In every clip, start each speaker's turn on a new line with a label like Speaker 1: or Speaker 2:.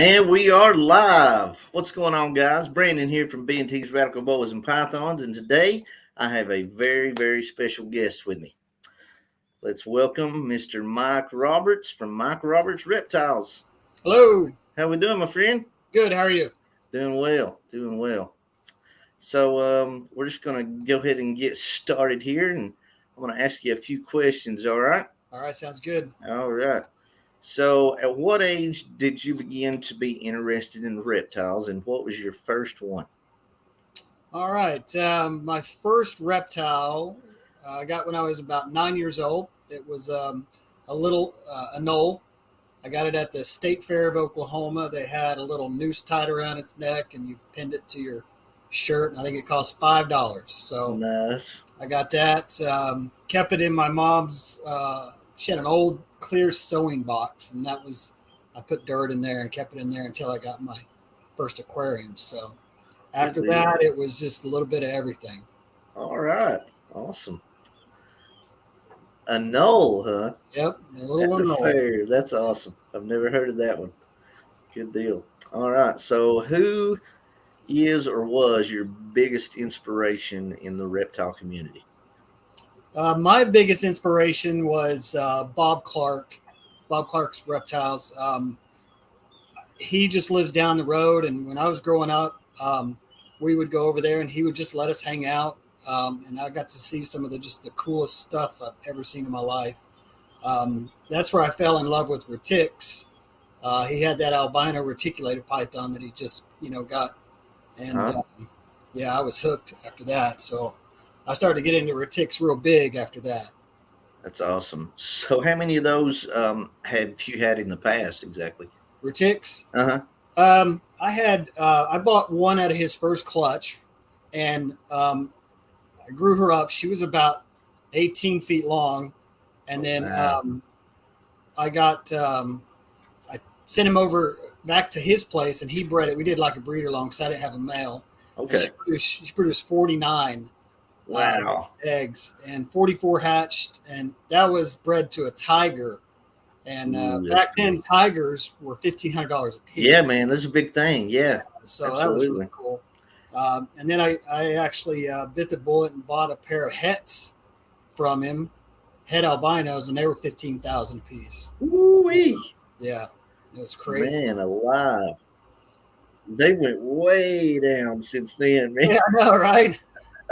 Speaker 1: And we are live. What's going on, guys? Brandon here from B&T's Radical Boas and Pythons, and today I have a very, very special guest with me. Let's welcome Mr. Mike Roberts from Mike Roberts Reptiles.
Speaker 2: Hello.
Speaker 1: How we doing, my friend?
Speaker 2: Good. How are you?
Speaker 1: Doing well. Doing well. So we're just going to go ahead and get started here, and I'm going to ask you a few questions, all right?
Speaker 2: All right. Sounds good.
Speaker 1: All right. So, at what age did you begin to be interested in reptiles, and what was your first one?
Speaker 2: All right. My first reptile I got when I was about 9 years old. It was a little anole. I got it at the State Fair of Oklahoma. They had a little noose tied around its neck, and you pinned it to your shirt. And I think it cost $5. So
Speaker 1: Nice.
Speaker 2: I got that. Kept it in my mom's. She had an old clear sewing box, and I put dirt in there and kept it in there until I got my first aquarium. So after that, it was just a little bit of everything.
Speaker 1: All right. Awesome. A knoll, huh?
Speaker 2: Yep. A little
Speaker 1: At the fair. That's awesome. I've never heard of that one. Good deal. All right. So who is or was your biggest inspiration in the reptile community?
Speaker 2: My biggest inspiration was Bob Clark. Bob Clark's Reptiles. He just lives down the road, and when I was growing up, we would go over there, and he would just let us hang out. And I got to see some of the coolest stuff I've ever seen in my life. That's where I fell in love with retics. He had that albino reticulated python that he just got, and I was hooked after that. So I started to get into retics real big after that.
Speaker 1: That's awesome. So how many of those have you had in the past exactly?
Speaker 2: Retics?
Speaker 1: Uh-huh.
Speaker 2: I bought one out of his first clutch, and I grew her up. She was about 18 feet long. And then I sent him over back to his place, and he bred it. We did like a breeder long because I didn't have a male.
Speaker 1: Okay.
Speaker 2: She produced 49 eggs, and 44 hatched, and that was bred to a tiger. And back then, tigers were $1,500 a piece.
Speaker 1: Yeah, man, that's a big thing. Yeah.
Speaker 2: So absolutely. That was really cool. And then I actually bit the bullet and bought a pair of hets from him, het albinos, and they were $15,000 a piece.
Speaker 1: Ooh-wee.
Speaker 2: So, yeah, it was crazy.
Speaker 1: Man, alive. They went way down since then, man.
Speaker 2: Yeah, I know, right?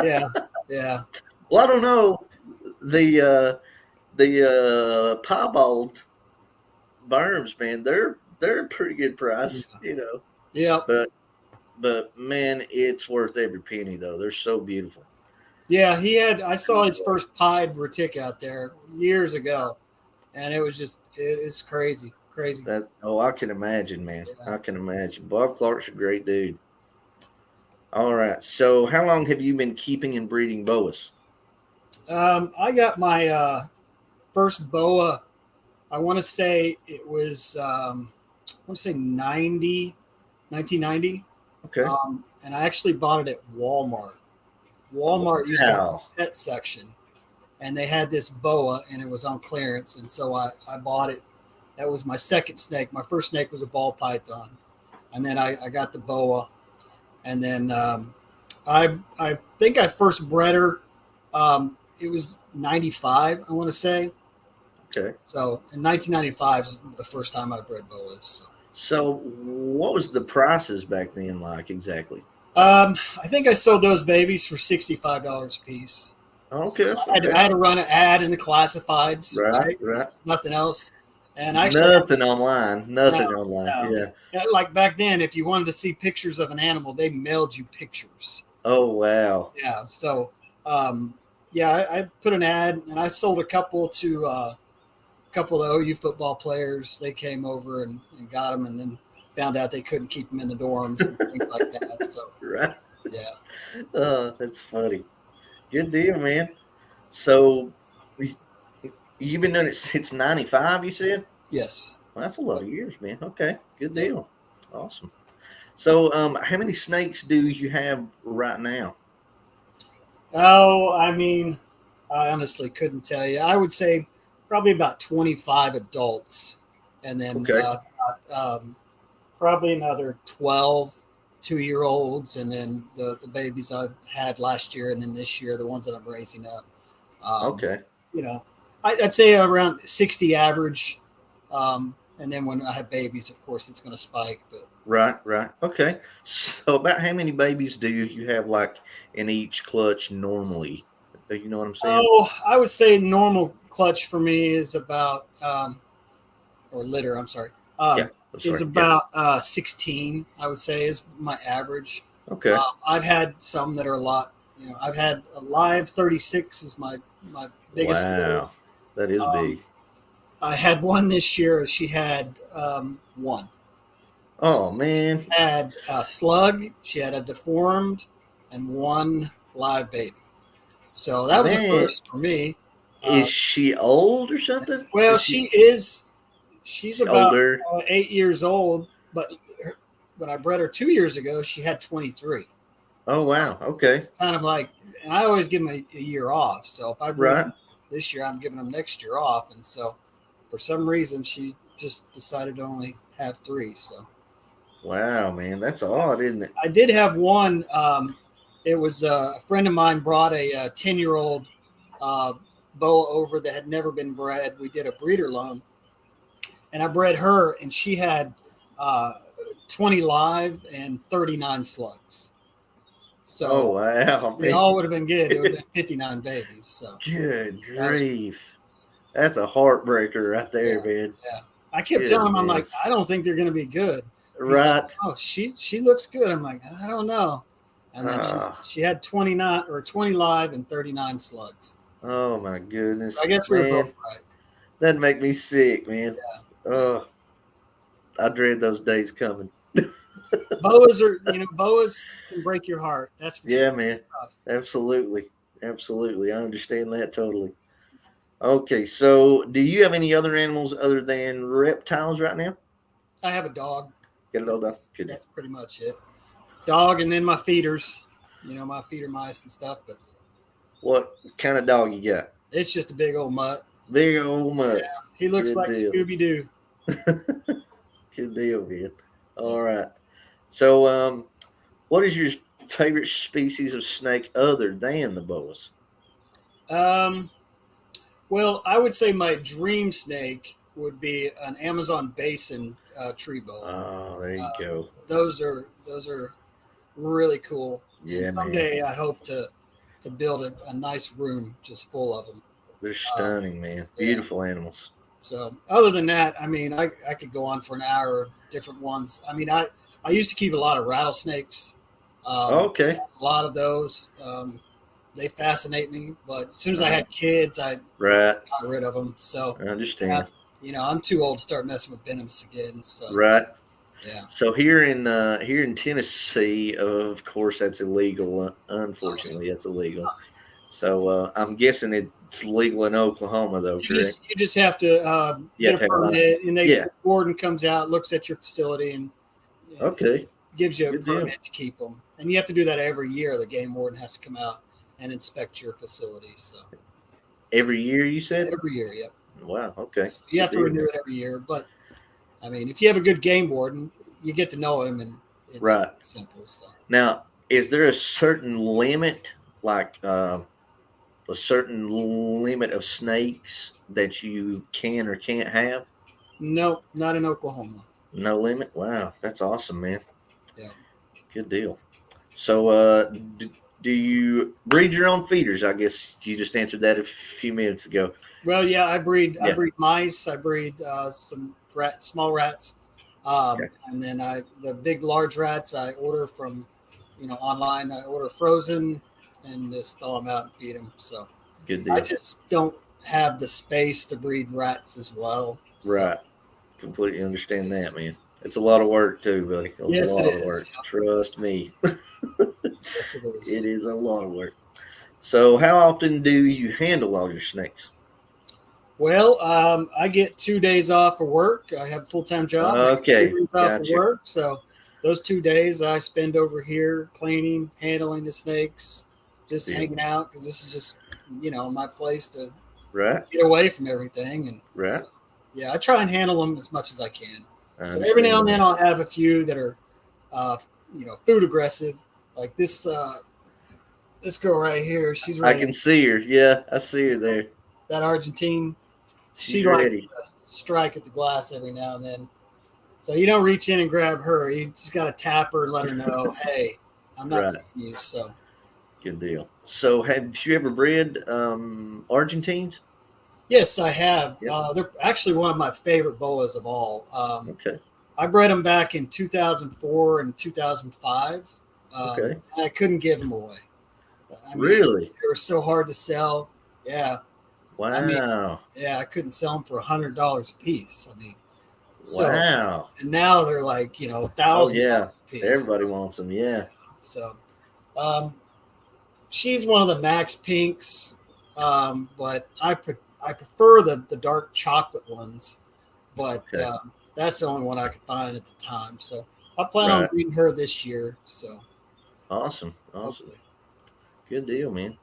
Speaker 2: Yeah, yeah.
Speaker 1: Well, I don't know. The piebald berms, man, they're a pretty good price,
Speaker 2: Yeah.
Speaker 1: But man, it's worth every penny though. They're so beautiful.
Speaker 2: Yeah, I saw his first pied retic out there years ago, and it was it's crazy.
Speaker 1: I can imagine, man. Yeah. I can imagine. Bob Clark's a great dude. All right. So how long have you been keeping and breeding boas?
Speaker 2: I got my first boa, I want to say it was 1990.
Speaker 1: Okay.
Speaker 2: And I actually bought it at Walmart. Walmart used to have a pet section, and they had this boa, and it was on clearance, and so I bought it. That was my second snake. My first snake was a ball python, and then I got the boa, and then I think I first bred her. It was 95, I want to say.
Speaker 1: Okay.
Speaker 2: So in 1995 is the first time I bred boas.
Speaker 1: So what was the prices back then like exactly?
Speaker 2: I think I sold those babies for $65 a piece.
Speaker 1: Okay.
Speaker 2: So I had to run an ad in the classifieds. Right. Nothing else. And
Speaker 1: nothing online. Yeah.
Speaker 2: Like back then, if you wanted to see pictures of an animal, they mailed you pictures.
Speaker 1: Oh, wow.
Speaker 2: Yeah. So, I put an ad, and I sold a couple to a couple of the OU football players. They came over and got them, and then found out they couldn't keep them in the dorms and things like that. So,
Speaker 1: right.
Speaker 2: Yeah.
Speaker 1: Oh, that's funny. Good deal, man. So, you've been doing it since 95, you said?
Speaker 2: Yes.
Speaker 1: Well, that's a lot of years, man. Okay. Good deal. Awesome. So, how many snakes do you have right now?
Speaker 2: Oh, I mean, I honestly couldn't tell you. I would say probably about 25 adults. And then probably another 12 2-year-olds, and then the babies I've had last year, and then this year the ones that I'm raising up.
Speaker 1: Okay.
Speaker 2: You know, I'd say around 60 average. And then when I have babies, of course, it's going to spike. But
Speaker 1: Right, right. Okay. So about how many babies do you have like in each clutch normally? Do you know what I'm saying?
Speaker 2: I would say normal clutch for me is about or litter. I'm sorry.
Speaker 1: Yeah. I'm
Speaker 2: Is
Speaker 1: sorry. Yeah.
Speaker 2: about 16. I would say is my average.
Speaker 1: Okay.
Speaker 2: I've had some that are a lot. I've had a live 36 is my biggest litter.
Speaker 1: Wow. That is
Speaker 2: Um,
Speaker 1: big.
Speaker 2: I had one this year. She had one. So
Speaker 1: Oh
Speaker 2: she
Speaker 1: man.
Speaker 2: had a slug, she had a deformed, and one live baby. So that was a
Speaker 1: Man,
Speaker 2: first for me.
Speaker 1: is
Speaker 2: Uh,
Speaker 1: she old or something?
Speaker 2: well,
Speaker 1: Is she
Speaker 2: she's
Speaker 1: she
Speaker 2: about
Speaker 1: older?
Speaker 2: 8 years old, but when I bred her 2 years ago, she had 23.
Speaker 1: Oh
Speaker 2: So
Speaker 1: wow. Okay.
Speaker 2: kind of like, and I always give them a year off. So if I breed
Speaker 1: Right.
Speaker 2: them this year, I'm giving them next year off. And so for some reason, she just decided to only have three. So.
Speaker 1: Wow, man. That's odd, isn't it?
Speaker 2: I did have one. It was a friend of mine brought a 10-year-old boa over that had never been bred. We did a breeder loan, and I bred her, and she had uh, 20 live and 39 slugs.
Speaker 1: Oh
Speaker 2: So
Speaker 1: wow,
Speaker 2: it
Speaker 1: man.
Speaker 2: all would have been good. It would have been 59 babies. So
Speaker 1: Good
Speaker 2: that was,
Speaker 1: grief. That's a heartbreaker right
Speaker 2: yeah,
Speaker 1: there, man.
Speaker 2: yeah. I kept telling him, I'm like,
Speaker 1: Goodness.
Speaker 2: I don't think they're going to be good. He's like,
Speaker 1: Right.
Speaker 2: oh, she looks good. I'm like, I don't know. And then
Speaker 1: Ah,
Speaker 2: she had 29 or 20 live and 39 slugs.
Speaker 1: oh my
Speaker 2: So I
Speaker 1: goodness.
Speaker 2: guess we were both
Speaker 1: Man,
Speaker 2: right.
Speaker 1: that'd make me sick, man.
Speaker 2: Yeah.
Speaker 1: Oh, I dread those days coming.
Speaker 2: Boas can break your heart. That's for sure.
Speaker 1: Yeah, man.
Speaker 2: Tough.
Speaker 1: Absolutely. Absolutely. I understand that totally. Okay, so do you have any other animals other than reptiles right now?
Speaker 2: I have a dog.
Speaker 1: Get it all done.
Speaker 2: That's
Speaker 1: Good.
Speaker 2: that's pretty much it. Dog, and then my feeders. My feeder mice and stuff. But
Speaker 1: What kind of dog you got?
Speaker 2: it's just a big old mutt.
Speaker 1: Big old
Speaker 2: Yeah,
Speaker 1: mutt.
Speaker 2: he looks
Speaker 1: Good
Speaker 2: like
Speaker 1: deal.
Speaker 2: Scooby Doo.
Speaker 1: Good deal, man.
Speaker 2: Yeah.
Speaker 1: All right. So, what is your favorite species of snake other than the boas?
Speaker 2: Um, well, I would say my dream snake would be an Amazon basin tree boa.
Speaker 1: Oh, there you
Speaker 2: Uh,
Speaker 1: go.
Speaker 2: those are really cool. And
Speaker 1: Yeah, man.
Speaker 2: someday I hope to build a nice room just full of them.
Speaker 1: They're stunning, man.
Speaker 2: Yeah.
Speaker 1: Beautiful animals.
Speaker 2: So other than that, I mean, I could go on for an hour of different ones. I mean, I used to keep a lot of rattlesnakes.
Speaker 1: Okay.
Speaker 2: A lot of those. They fascinate me, but as soon as I
Speaker 1: Uh,
Speaker 2: had kids, I
Speaker 1: right.
Speaker 2: got rid of them. So,
Speaker 1: I understand.
Speaker 2: I'm too old to start messing with venomous again. So,
Speaker 1: Right.
Speaker 2: yeah.
Speaker 1: So here in Tennessee, of course, that's illegal. Unfortunately, that's illegal. So I'm guessing it's legal in Oklahoma, though. Correct?
Speaker 2: You just have to
Speaker 1: You
Speaker 2: get
Speaker 1: have
Speaker 2: a
Speaker 1: to have a license.
Speaker 2: permit, and
Speaker 1: Yeah.
Speaker 2: the warden comes out, looks at your facility, and
Speaker 1: Okay.
Speaker 2: gives you a
Speaker 1: Good deal.
Speaker 2: permit to keep them. And you have to do that every year. The game warden has to come out and inspect your facility. So
Speaker 1: Every year, you said?
Speaker 2: every year, yep.
Speaker 1: Wow. Okay.
Speaker 2: So you have to renew it every year. But I mean, if you have a good game warden, you get to know him, and it's
Speaker 1: Right.
Speaker 2: simple. So
Speaker 1: Now, is there a certain limit, like a certain limit of snakes that you can or can't have?
Speaker 2: no, not in Oklahoma.
Speaker 1: No limit. Wow, that's awesome, man.
Speaker 2: Yeah.
Speaker 1: Good deal. So, do you breed your own feeders? I guess you just answered that a few minutes ago.
Speaker 2: Well, yeah, I breed
Speaker 1: Yeah.
Speaker 2: mice. I breed some small rats,
Speaker 1: Okay.
Speaker 2: and then the big large rats I order from, online. I order frozen and just thaw them out and feed them. So
Speaker 1: Good
Speaker 2: I
Speaker 1: deal.
Speaker 2: just don't have the space to breed rats as well. So,
Speaker 1: Right. Completely understand that, man. It's a lot of work too, buddy. A
Speaker 2: yes, it
Speaker 1: lot of
Speaker 2: is.
Speaker 1: work. Trust me.
Speaker 2: Yes, it
Speaker 1: It
Speaker 2: is.
Speaker 1: is a lot of work. So, how often do you handle all your snakes?
Speaker 2: Well, I get 2 days off for work. I have a full-time job. I get
Speaker 1: Okay,
Speaker 2: 2 days off for
Speaker 1: gotcha.
Speaker 2: work. So those 2 days I spend over here cleaning, handling the snakes, just
Speaker 1: Deal.
Speaker 2: hanging out because this is just, my place to
Speaker 1: Right,
Speaker 2: get away from everything. And
Speaker 1: right.
Speaker 2: so, yeah, I try and handle them as much as I can.
Speaker 1: I
Speaker 2: So every now
Speaker 1: understand
Speaker 2: and then
Speaker 1: that.
Speaker 2: I'll have a few that are, food aggressive, like this girl right here. She's
Speaker 1: I
Speaker 2: ready.
Speaker 1: can see her. Yeah, I see her there.
Speaker 2: That Argentine, she
Speaker 1: She's
Speaker 2: likes
Speaker 1: ready.
Speaker 2: to strike at the glass every now and then. So you don't reach in and grab her. You just got to tap her and let her know, hey, I'm not
Speaker 1: Right.
Speaker 2: feeding you. So
Speaker 1: Good deal. So, have you ever bred Argentines?
Speaker 2: yes, I have.
Speaker 1: Yep.
Speaker 2: They're actually one of my favorite boas of all.
Speaker 1: Okay.
Speaker 2: I bred them back in 2004 and 2005,
Speaker 1: Okay.
Speaker 2: and I couldn't give them away. I mean,
Speaker 1: Really?
Speaker 2: they were so hard to sell. Yeah, I mean,
Speaker 1: Wow.
Speaker 2: yeah, I couldn't sell them for $100 a piece. I mean, so
Speaker 1: Wow.
Speaker 2: and now they're like
Speaker 1: Oh
Speaker 2: $1,000
Speaker 1: yeah.
Speaker 2: a piece.
Speaker 1: Everybody wants them. Yeah.
Speaker 2: So um, she's one of the Max Pinks, but I prefer the dark chocolate ones. But
Speaker 1: Okay.
Speaker 2: that's the only one I could find at the time. So I plan on
Speaker 1: Right.
Speaker 2: breeding her this year. So
Speaker 1: Awesome. Awesome.
Speaker 2: hopefully.
Speaker 1: Good deal, man.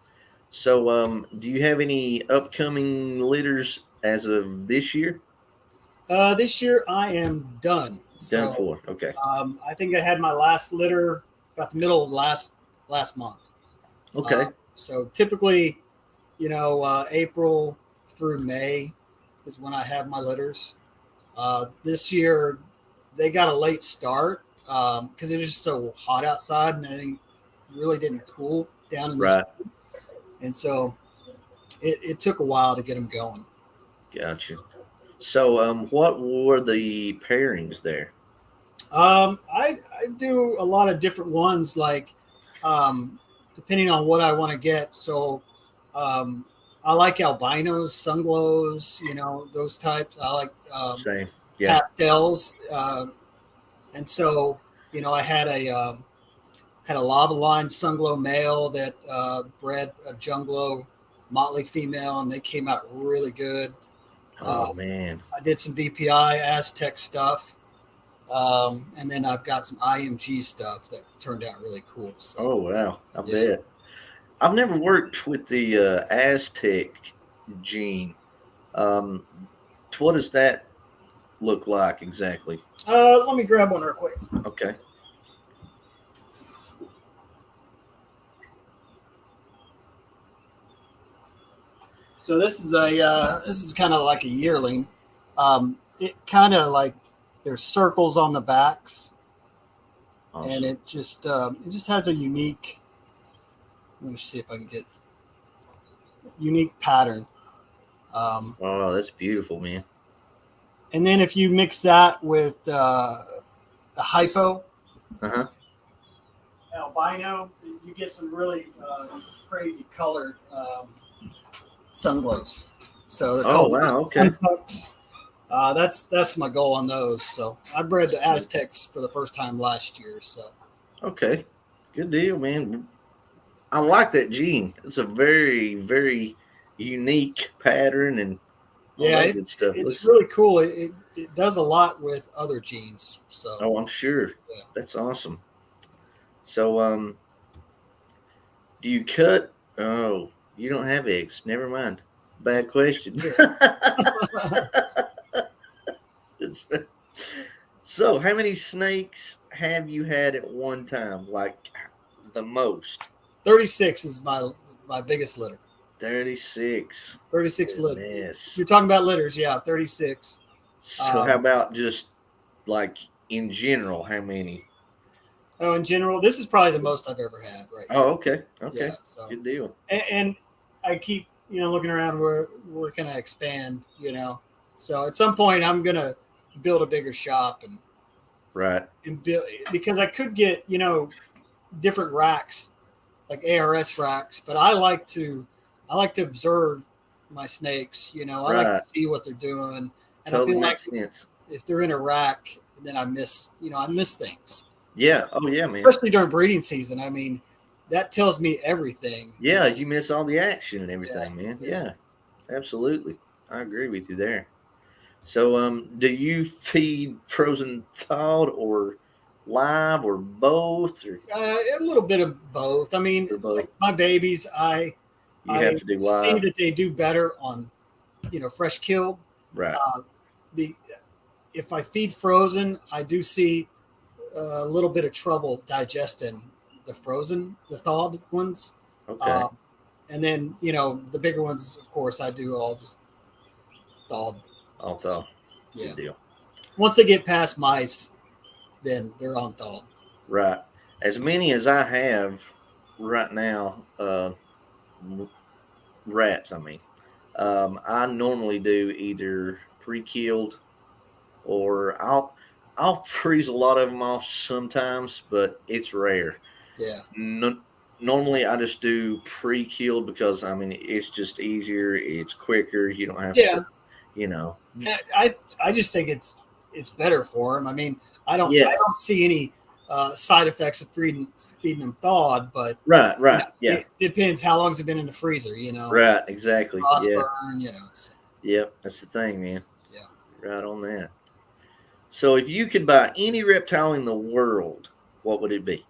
Speaker 1: So, do you have any upcoming litters as of this year?
Speaker 2: This year I am done.
Speaker 1: Done
Speaker 2: So
Speaker 1: for. Okay.
Speaker 2: I think I had my last litter about the middle of last month.
Speaker 1: Okay.
Speaker 2: So typically, April through May is when I have my litters. This year they got a late start because it was just so hot outside and it really didn't cool down in this,
Speaker 1: Right.
Speaker 2: and so it took a while to get them going.
Speaker 1: Gotcha. So, what were the pairings there?
Speaker 2: I do a lot of different ones, like um, depending on what I want to get. So um, I like albinos, sunglows, those types. I like
Speaker 1: Same. Yeah.
Speaker 2: pastels, and so I had a lava line sunglow male that bred a junglow motley female, and they came out really good.
Speaker 1: Oh
Speaker 2: Um,
Speaker 1: man.
Speaker 2: I did some BPI Aztec stuff. And then I've got some IMG stuff that turned out really cool. So
Speaker 1: Oh wow. I
Speaker 2: yeah.
Speaker 1: bet. I've never worked with the Aztec gene. Um, what does that look like exactly?
Speaker 2: Let me grab one real quick.
Speaker 1: Okay.
Speaker 2: So this is kind of like a yearling. It kind of like there's circles on the backs, and
Speaker 1: Awesome.
Speaker 2: it just has a unique. Let me see if I can get unique pattern. Um,
Speaker 1: Oh, that's beautiful, man.
Speaker 2: and then if you mix that with the hypo
Speaker 1: Uh huh.
Speaker 2: albino, you get some really crazy colored sunglows. So they're
Speaker 1: Oh
Speaker 2: called
Speaker 1: wow. Okay.
Speaker 2: suntucks. That's my goal on those. So I bred the Aztecs for the first time last year. So
Speaker 1: Okay. Good deal, man. I like that gene. It's a very, very unique pattern and all
Speaker 2: yeah,
Speaker 1: that good stuff.
Speaker 2: it's
Speaker 1: Looks.
Speaker 2: really cool. It does a lot with other genes. So
Speaker 1: Oh, I'm sure.
Speaker 2: yeah.
Speaker 1: That's awesome. So, do you cut? Oh, you don't have eggs. Never mind. Bad question. It's- so, how many snakes have you had at one time? Like the most?
Speaker 2: 36 is my biggest litter.
Speaker 1: 36.
Speaker 2: 36 litter.
Speaker 1: Goodness.
Speaker 2: You're talking about litters, yeah, 36.
Speaker 1: So, how
Speaker 2: Um,
Speaker 1: about just like in general? How many?
Speaker 2: in general, this is probably the most I've ever had right
Speaker 1: Oh,
Speaker 2: here.
Speaker 1: okay.
Speaker 2: Yeah.
Speaker 1: Okay.
Speaker 2: So
Speaker 1: Good deal.
Speaker 2: and I keep looking around where can I expand. So at some point I'm gonna build a bigger shop
Speaker 1: Right.
Speaker 2: and build because I could get different racks like ARS racks, but I like to observe my snakes. I like to
Speaker 1: Right.
Speaker 2: see what they're doing, and I
Speaker 1: Totally
Speaker 2: feel like
Speaker 1: makes sense.
Speaker 2: if they're in a rack, then I miss things. So,
Speaker 1: Yeah. Oh, yeah, man.
Speaker 2: especially during breeding season. I mean, that tells me everything.
Speaker 1: Yeah, you miss all the action and
Speaker 2: Yeah,
Speaker 1: everything, man.
Speaker 2: yeah.
Speaker 1: Yeah, absolutely. I agree with you there. So, do you feed frozen thawed or live or both
Speaker 2: A little bit of both. I mean,
Speaker 1: or
Speaker 2: like
Speaker 1: both?
Speaker 2: my babies, I
Speaker 1: You have
Speaker 2: I
Speaker 1: to do
Speaker 2: see
Speaker 1: live,
Speaker 2: that they do better on fresh killed.
Speaker 1: right?
Speaker 2: Uh, be, if I feed frozen, I do see a little bit of trouble digesting the thawed ones.
Speaker 1: Okay.
Speaker 2: Um, and then, the bigger ones, of course, I do all just thawed.
Speaker 1: All
Speaker 2: So,
Speaker 1: thought.
Speaker 2: yeah.
Speaker 1: Good deal.
Speaker 2: Once they get past mice, then they're on thawed.
Speaker 1: Right. As many as I have right now, rats, I mean, I normally do either pre-killed or I'll freeze a lot of them off sometimes, but it's rare.
Speaker 2: Yeah.
Speaker 1: No, normally I just do pre-killed because I mean it's just easier, it's quicker. You don't have to,
Speaker 2: Yeah.
Speaker 1: you know.
Speaker 2: I just think it's better for them. I mean, I
Speaker 1: Yeah.
Speaker 2: don't see any side effects of feeding them thawed, but
Speaker 1: Right. Right. Yeah.
Speaker 2: it depends how long's it been in the freezer.
Speaker 1: Right. Exactly.
Speaker 2: Frost
Speaker 1: Yeah.
Speaker 2: burn. So,
Speaker 1: Yep. That's the thing, man.
Speaker 2: yeah.
Speaker 1: Right on that. So if you could buy any reptile in the world, what would it be?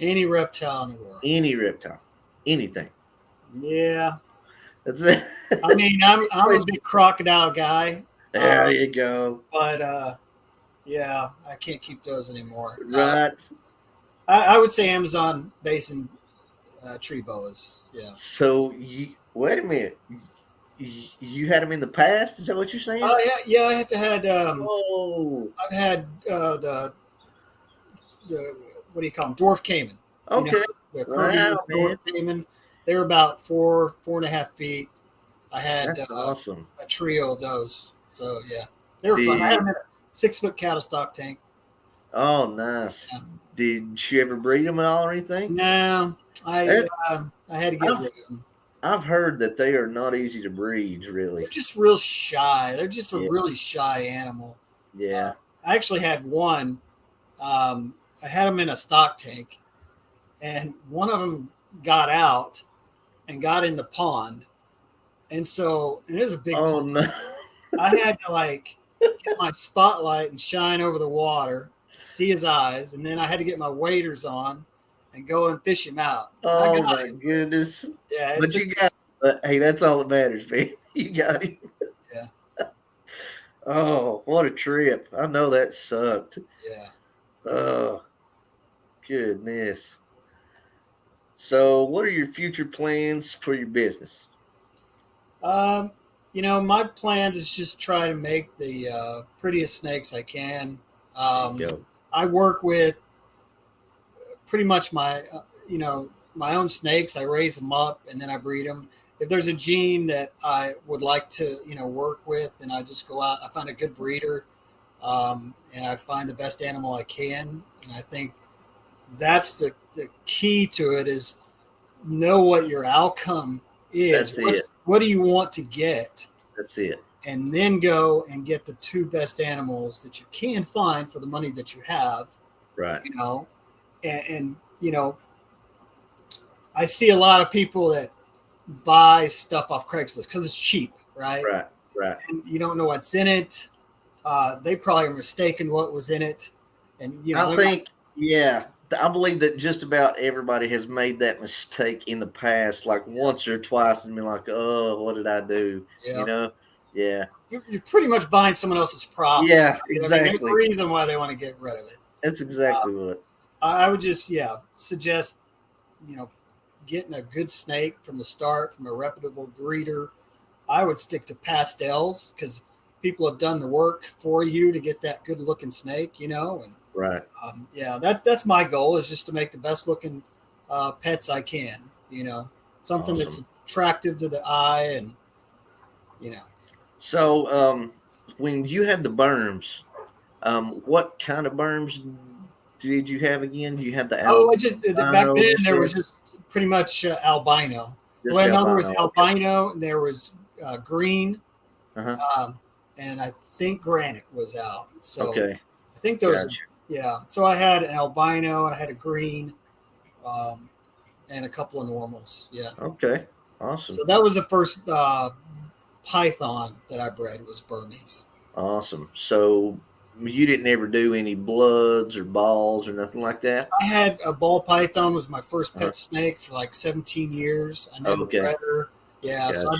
Speaker 2: Any reptile in the world.
Speaker 1: Any reptile, anything.
Speaker 2: Yeah.
Speaker 1: That's it.
Speaker 2: I mean, I'm a big crocodile guy.
Speaker 1: There you go.
Speaker 2: But yeah, I can't keep those anymore.
Speaker 1: Right.
Speaker 2: I would say Amazon basin tree boas. Yeah.
Speaker 1: So you wait a minute. You had them in the past? Is that what you're saying?
Speaker 2: Yeah. I have had.
Speaker 1: Oh.
Speaker 2: I've had the what do you call them? Dwarf caiman.
Speaker 1: Okay.
Speaker 2: The
Speaker 1: Wow,
Speaker 2: dwarf
Speaker 1: man.
Speaker 2: caiman. They were about 4.5 feet. I had
Speaker 1: That's awesome.
Speaker 2: a trio of those. So yeah, they were fun. I had them in a 6-foot cattle stock tank.
Speaker 1: Oh, nice.
Speaker 2: Yeah.
Speaker 1: Did you ever breed them at all or anything?
Speaker 2: No, I had to get rid of them.
Speaker 1: I've heard that they are not easy to breed, really.
Speaker 2: They're just real shy. They're just a really shy animal.
Speaker 1: Yeah.
Speaker 2: I actually had one. I had them in a stock tank, and one of them got out and got in the pond. And so, and it was a big pond.
Speaker 1: No.
Speaker 2: I had to get my spotlight and shine over the water, see his eyes, and then I had to get my waders on and go and fish him out.
Speaker 1: Oh my goodness.
Speaker 2: Yeah.
Speaker 1: But you got him. But hey, that's all that matters, man. You got him.
Speaker 2: Yeah.
Speaker 1: Oh, what a trip. I know that sucked.
Speaker 2: Yeah.
Speaker 1: Oh, goodness. So, what are your future plans for your business?
Speaker 2: My plans is just try to make the prettiest snakes I can.
Speaker 1: Go.
Speaker 2: I work with pretty much my own snakes. I raise them up and then I breed them. If there's a gene that I would like to, work with, then I just go out. I find a good breeder, and I find the best animal I can. And I think that's the key to it is know what your outcome is.
Speaker 1: That's it.
Speaker 2: What do you want to get?
Speaker 1: That's it.
Speaker 2: And then go and get the 2 best animals that you can find for the money that you have.
Speaker 1: Right.
Speaker 2: And I see a lot of people that buy stuff off Craigslist because it's cheap, right?
Speaker 1: Right.
Speaker 2: And you don't know what's in it. They probably are mistaken what was in it. And
Speaker 1: I think, I believe that just about everybody has made that mistake in the past, like once or twice, and been like, "Oh, what did I do?"
Speaker 2: Yeah.
Speaker 1: Yeah.
Speaker 2: You're pretty much buying someone else's property.
Speaker 1: Yeah,
Speaker 2: There's
Speaker 1: exactly.
Speaker 2: a reason why they want to get rid of it.
Speaker 1: That's exactly what.
Speaker 2: I would just, suggest, getting a good snake from the start from a reputable breeder. I would stick to pastels because people have done the work for you to get that good looking snake, and
Speaker 1: Right.
Speaker 2: That's my goal is just to make the best looking pets I can, something that's attractive to the eye and,
Speaker 1: So, when you had the berms, what kind of berms did you have again? You had the
Speaker 2: back then there was just pretty much albino. There was albino, and there was green, and I think granite was out. So I think those.
Speaker 1: Gotcha.
Speaker 2: Yeah. So I had an albino and I had a green, and a couple of normals. Yeah.
Speaker 1: Okay. Awesome.
Speaker 2: So that was the first python that I bred was Burmese.
Speaker 1: Awesome. So you didn't ever do any bloods or balls or nothing like that?
Speaker 2: I had a ball python was my first pet snake for like 17 years. I never bred her. Yeah. Gotcha. So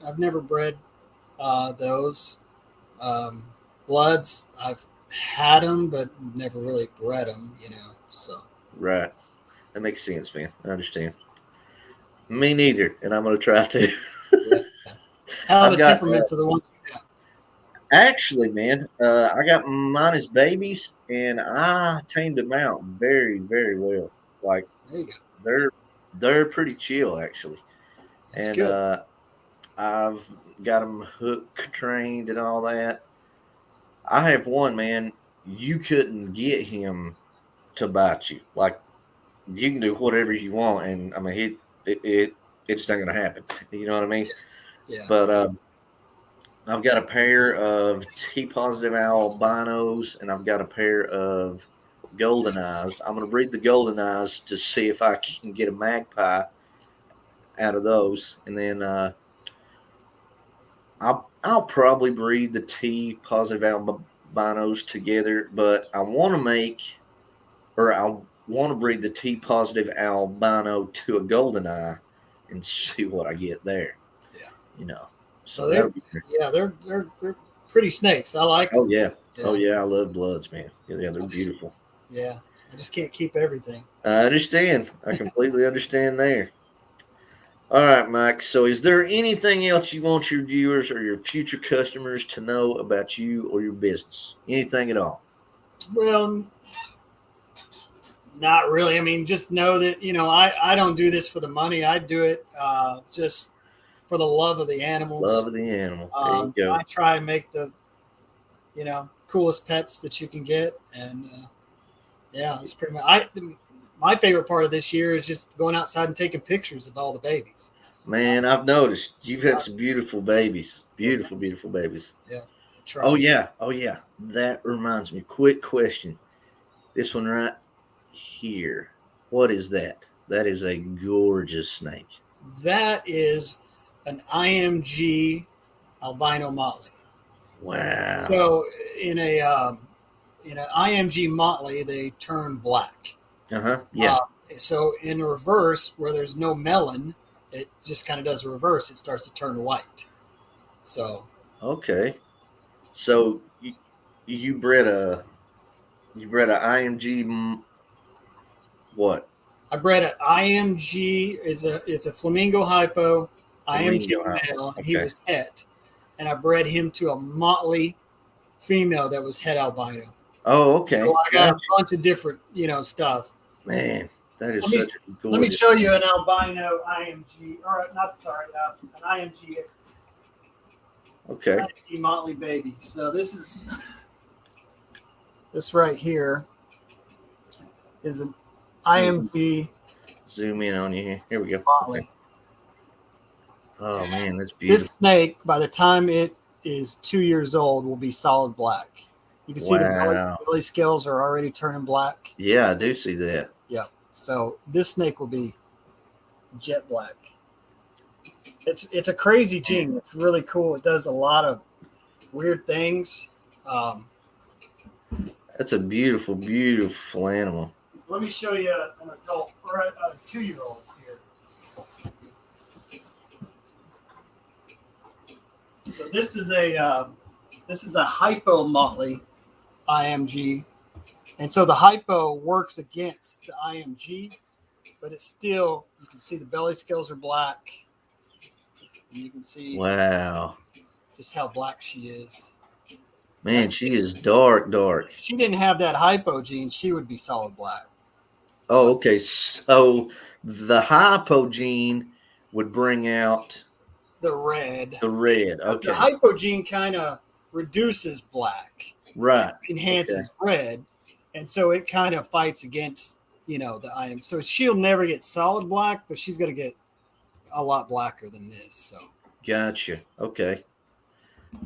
Speaker 2: I've never bred those. But bloods. I've had them, but never really bred them, so.
Speaker 1: Right. That makes sense, man. I understand. Me neither, and I'm gonna try to.
Speaker 2: Yeah. How are
Speaker 1: I've
Speaker 2: the
Speaker 1: got
Speaker 2: temperaments of the ones you got?
Speaker 1: actually, man. I got mine as babies, and I tamed them out very, very well. Like
Speaker 2: There you go.
Speaker 1: they're they're pretty chill actually,
Speaker 2: That's
Speaker 1: and
Speaker 2: good.
Speaker 1: I've got them hook trained and all that. I have one man. You couldn't get him to bite you. Like you can do whatever you want, and I mean it's just not gonna happen. You know what I mean?
Speaker 2: Yeah.
Speaker 1: But I've got a pair of T positive albinos, and I've got a pair of golden eyes. I'm gonna breed the golden eyes to see if I can get a magpie out of those, and then I'll probably breed the T positive albinos together. But I want to make, or I want to breed the T positive albino to a golden eye and see what I get there.
Speaker 2: Yeah.
Speaker 1: You know, so
Speaker 2: So
Speaker 1: that'll be great.
Speaker 2: they're pretty snakes. I like
Speaker 1: Oh
Speaker 2: them.
Speaker 1: yeah. Oh
Speaker 2: Yeah.
Speaker 1: yeah, I love bloods, man. Yeah, they're
Speaker 2: I just
Speaker 1: beautiful.
Speaker 2: yeah. I just can't keep everything.
Speaker 1: I understand. I completely understand there. All right, Mike. So, is there anything else you want your viewers or your future customers to know about you or your business? Anything at all?
Speaker 2: Well, not really. I mean, just know that I don't do this for the money. I do it just for the love of the animals.
Speaker 1: Love of the animal. There you go.
Speaker 2: I try and make the coolest pets that you can get, and yeah, it's pretty much. My favorite part of this year is just going outside and taking pictures of all the babies.
Speaker 1: Man, I've noticed you've had
Speaker 2: Uh,
Speaker 1: some beautiful babies.
Speaker 2: well,
Speaker 1: Beautiful, beautiful babies.
Speaker 2: yeah, I
Speaker 1: Oh
Speaker 2: try.
Speaker 1: yeah. Oh yeah. That reminds me. Quick question. This one right here. What is that? That is a gorgeous snake.
Speaker 2: That is an IMG albino motley.
Speaker 1: Wow.
Speaker 2: So in a IMG motley, they turn black.
Speaker 1: Uh-huh. Yeah.
Speaker 2: Uh, so in reverse, where there's no melon, it just kind of does the reverse. It starts to turn white. So
Speaker 1: Okay. So you bred a IMG what?
Speaker 2: I bred an IMG. It's a flamingo hypo, IMG
Speaker 1: Flamingo Alpha.
Speaker 2: male. He
Speaker 1: Okay.
Speaker 2: was het, and I bred him to a motley female that was het albino.
Speaker 1: Oh,
Speaker 2: So
Speaker 1: okay.
Speaker 2: I got a
Speaker 1: Gotcha.
Speaker 2: bunch of different stuff.
Speaker 1: Man, that is
Speaker 2: Let me
Speaker 1: such a
Speaker 2: let me
Speaker 1: gorgeous.
Speaker 2: show you an albino IMG, or not sorry, an IMG
Speaker 1: Okay.
Speaker 2: motley baby. So this right here is an IMG
Speaker 1: Zoom in on you here. Here we go.
Speaker 2: motley.
Speaker 1: Okay. Oh man, that's
Speaker 2: This
Speaker 1: beautiful.
Speaker 2: snake, by the time it is 2 years old, will be solid black. You can see the
Speaker 1: Wow.
Speaker 2: belly scales are already turning black.
Speaker 1: Yeah, I do see that.
Speaker 2: Yeah. So this snake will be jet black. It's a crazy gene. It's really cool. It does a lot of weird things.
Speaker 1: That's a beautiful, beautiful animal.
Speaker 2: Let me show you an adult or a 2-year-old here. So this is a hypo motley IMG, and so the hypo works against the IMG, but it's still, you can see the belly scales are black, and you can see
Speaker 1: Wow.
Speaker 2: just how black she is.
Speaker 1: Man, she is dark, dark.
Speaker 2: If she didn't have that hypo gene, she would be solid black.
Speaker 1: Oh, okay. So the hypogene would bring out
Speaker 2: The red.
Speaker 1: the red.
Speaker 2: The
Speaker 1: Okay.
Speaker 2: hypo gene kind of reduces black,
Speaker 1: Right.
Speaker 2: enhances red, and so it kind of fights against the IM. So she'll never get solid black, but she's going to get a lot blacker than this. So
Speaker 1: Gotcha. Okay.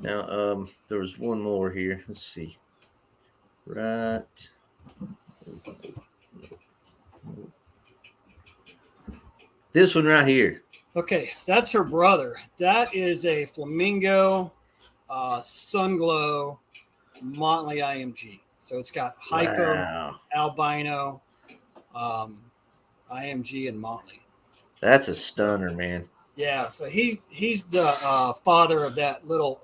Speaker 1: Now, there was one more here. Let's see. Right. This one right here.
Speaker 2: okay, so that's her brother. That is a flamingo sunglow motley IMG. So it's got hypo,
Speaker 1: Wow.
Speaker 2: albino, IMG, and motley.
Speaker 1: That's a stunner, man.
Speaker 2: Yeah, so he's the father of that little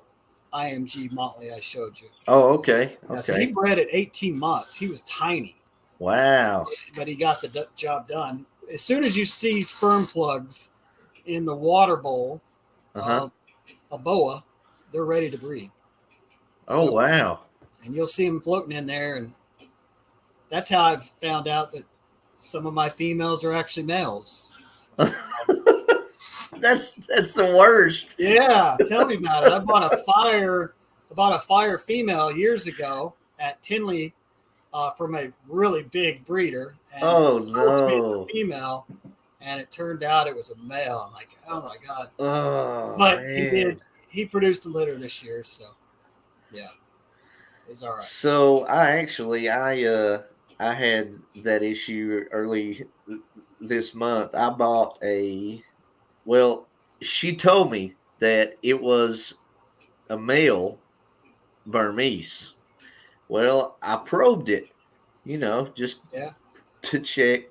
Speaker 2: IMG Motley I showed you.
Speaker 1: Oh, okay.
Speaker 2: Yeah, so he
Speaker 1: Okay.
Speaker 2: bred at 18 months. He was tiny,
Speaker 1: Wow.
Speaker 2: but he got the job done. As soon as you see sperm plugs in the water bowl
Speaker 1: Uh-huh.
Speaker 2: of a boa, they're ready to breed.
Speaker 1: Oh,
Speaker 2: So,
Speaker 1: wow.
Speaker 2: and you'll see them floating in there, and that's how I've found out that some of my females are actually males.
Speaker 1: That's the worst.
Speaker 2: Yeah, tell me about it. I bought a fire female years ago at Tinley from a really big breeder, and it
Speaker 1: Oh
Speaker 2: was sold to me as a
Speaker 1: no.
Speaker 2: female, and it turned out it was a male. I'm like, oh my god!
Speaker 1: Oh
Speaker 2: But
Speaker 1: man.
Speaker 2: he produced a litter this year, so yeah, it was all right.
Speaker 1: So I had that issue early this month. I bought a well, she told me that it was a male Burmese. Well, I probed it, just
Speaker 2: Yeah,
Speaker 1: to check.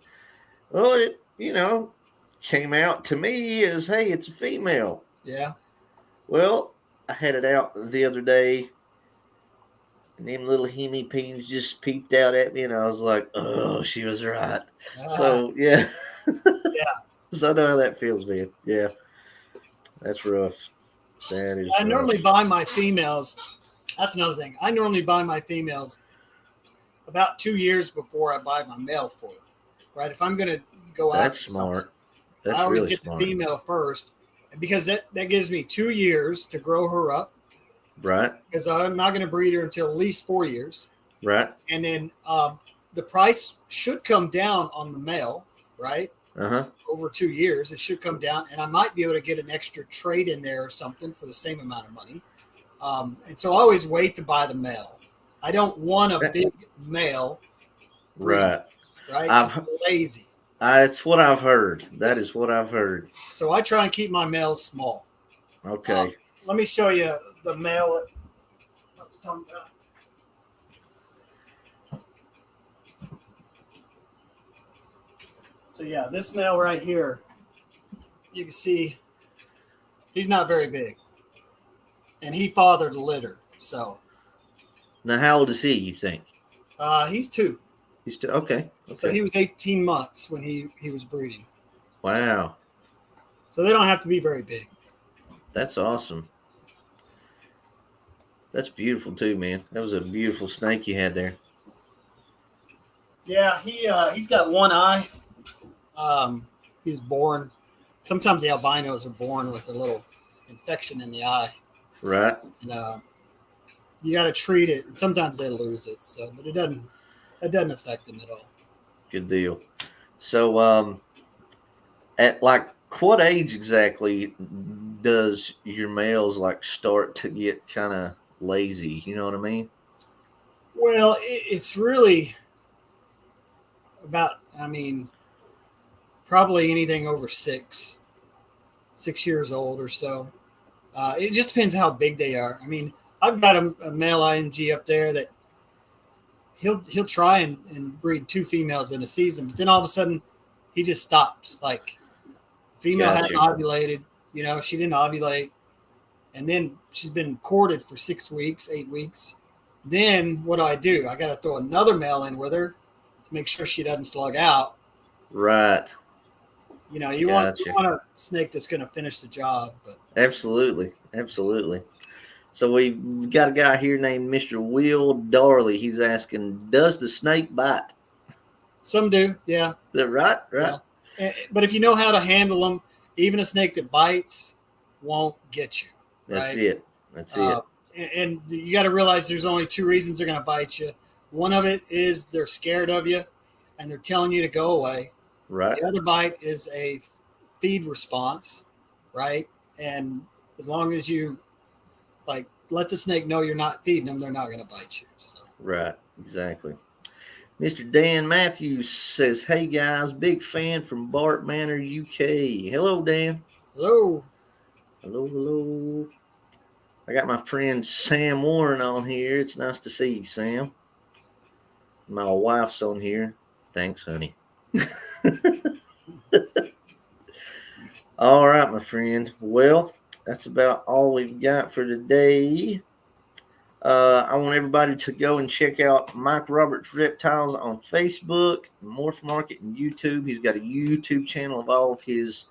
Speaker 1: Well, it, came out to me as, hey, it's a female.
Speaker 2: yeah.
Speaker 1: Well, I had it out the other day, and them little hemi peens just peeped out at me, and I was like, oh, she was right.
Speaker 2: Uh,
Speaker 1: So, yeah.
Speaker 2: yeah.
Speaker 1: So I know how that feels, man. Yeah, that's rough. That is
Speaker 2: I
Speaker 1: rough.
Speaker 2: normally buy my females. That's another thing. I normally buy my females about 2 years before I buy my male for them. Right? If I'm going to go
Speaker 1: That's
Speaker 2: after something,
Speaker 1: smart.
Speaker 2: I
Speaker 1: That's
Speaker 2: always
Speaker 1: really
Speaker 2: get the
Speaker 1: smart.
Speaker 2: female first because that gives me 2 years to grow her up
Speaker 1: Right?
Speaker 2: because I'm not going to breed her until at least 4 years.
Speaker 1: Right?
Speaker 2: And then the price should come down on the male, right?
Speaker 1: Uh-huh.
Speaker 2: Over 2 years, it should come down, and I might be able to get an extra trade in there or something for the same amount of money. And so I always wait to buy the male. I don't want a
Speaker 1: That-
Speaker 2: big male breed,
Speaker 1: right.
Speaker 2: right? Because
Speaker 1: I've
Speaker 2: they're lazy.
Speaker 1: It's what I've heard. That is
Speaker 2: Yes.
Speaker 1: what I've heard.
Speaker 2: So I try and keep my males small.
Speaker 1: Okay.
Speaker 2: Let me show you the male. I was talking about. So yeah, this male right here, you can see he's not very big, and he fathered a litter. So
Speaker 1: Now, how old is he, you think?
Speaker 2: he's 2.
Speaker 1: He's still okay.
Speaker 2: So
Speaker 1: Okay.
Speaker 2: he was 18 months when he was breeding.
Speaker 1: Wow.
Speaker 2: So they don't have to be very big.
Speaker 1: That's awesome. That's beautiful too, man. That was a beautiful snake you had there.
Speaker 2: Yeah, he's got one eye. He's born. Sometimes the albinos are born with a little infection in the eye,
Speaker 1: Right?
Speaker 2: and you got to treat it. And sometimes they lose it. So, but it doesn't affect them at all.
Speaker 1: Good deal. So, at like what age exactly does your males like start to get kind of lazy? You know what I mean?
Speaker 2: Well, it's really about. I mean, probably anything over 6 years old or so. It just depends how big they are. I mean, I've got a male IMG up there that he'll try and breed 2 females in a season, but then all of a sudden he just stops. Like female hadn't
Speaker 1: Gotcha.
Speaker 2: ovulated, she didn't ovulate, and then she's been courted for 6 weeks, 8 weeks. Then what do? I got to throw another male in with her to make sure she doesn't slug out.
Speaker 1: Right.
Speaker 2: You want a snake that's going to finish the job. But
Speaker 1: Absolutely. Absolutely. So we've got a guy here named Mr. Will Darley. He's asking, does the snake bite?
Speaker 2: some do, yeah.
Speaker 1: Is that right? Right.
Speaker 2: Yeah. But if you know how to handle them, even a snake that bites won't get you.
Speaker 1: That's
Speaker 2: right?
Speaker 1: it. That's it.
Speaker 2: And you got to realize there's only 2 reasons they're going to bite you. One of it is they're scared of you and they're telling you to go away.
Speaker 1: Right.
Speaker 2: The other bite is a feed response, right? And as long as you let the snake know you're not feeding them, they're not going to bite you. So.
Speaker 1: Right. Exactly. Mr. Dan Matthews says, hey guys, big fan from Bart Manor, UK. Hello, Dan.
Speaker 2: Hello.
Speaker 1: Hello, hello. I got my friend Sam Warren on here. It's nice to see you, Sam. My wife's on here. Thanks, honey. All right, my friend. Well, that's about all we've got for today. I want everybody to go and check out Mike Roberts Reptiles on Facebook, Morph Market, and YouTube. He's got a YouTube channel of all of his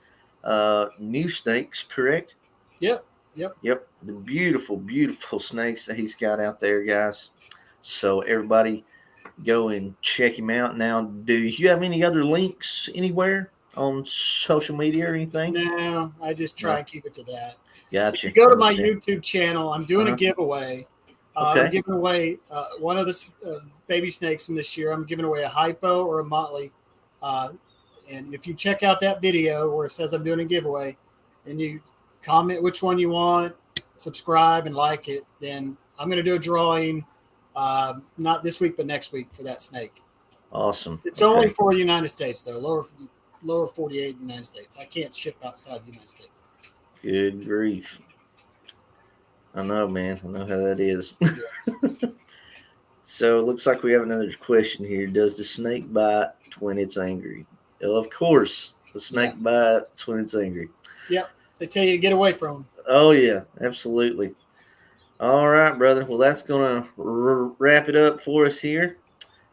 Speaker 1: new snakes, correct?
Speaker 2: Yep.
Speaker 1: Yep. The beautiful, beautiful snakes that he's got out there, guys. So everybody go and check him out. Now, do you have any other links anywhere on social media or anything?
Speaker 2: No, I just try
Speaker 1: No.
Speaker 2: and keep it to that. If
Speaker 1: Gotcha.
Speaker 2: you go to my
Speaker 1: Okay.
Speaker 2: YouTube channel, I'm doing a giveaway. I'm
Speaker 1: Okay.
Speaker 2: giving away one of the baby snakes from this year. I'm giving away a hypo or a motley. And if you check out that video where it says I'm doing a giveaway, and you comment which one you want, subscribe and like it, then I'm going to do a drawing, not this week, but next week for that snake.
Speaker 1: Awesome.
Speaker 2: It's only for the United States, though, lower 48 United States. I can't ship outside the United States.
Speaker 1: Good grief. I know, man. I know how that is.
Speaker 2: Yeah.
Speaker 1: So it looks like we have another question here. Does the snake bite when it's angry? Well, of course, the snake bites when it's angry.
Speaker 2: Yep. They tell you to get away from them.
Speaker 1: Oh, yeah, absolutely. All right, brother. Well, that's going to wrap it up for us here.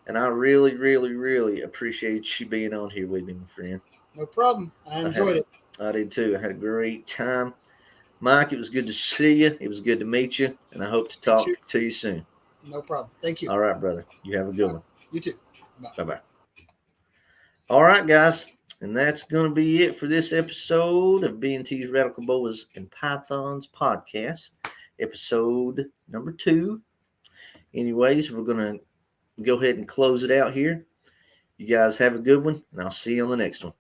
Speaker 1: And I really, really, really appreciate you being on here with me, my friend.
Speaker 2: No problem. I enjoyed it.
Speaker 1: I did too. I had a great time. Mike, it was good to see you. It was good to meet you. And I hope to talk to you soon.
Speaker 2: No problem. Thank you.
Speaker 1: All right, brother. You have a good one.
Speaker 2: You too. Bye.
Speaker 1: Bye-bye. All right, guys. And that's going to be it for this episode of B&T's Radical Boas and Pythons podcast, episode number 2. Anyways, we're going to go ahead and close it out here. You guys have a good one, and I'll see you on the next one.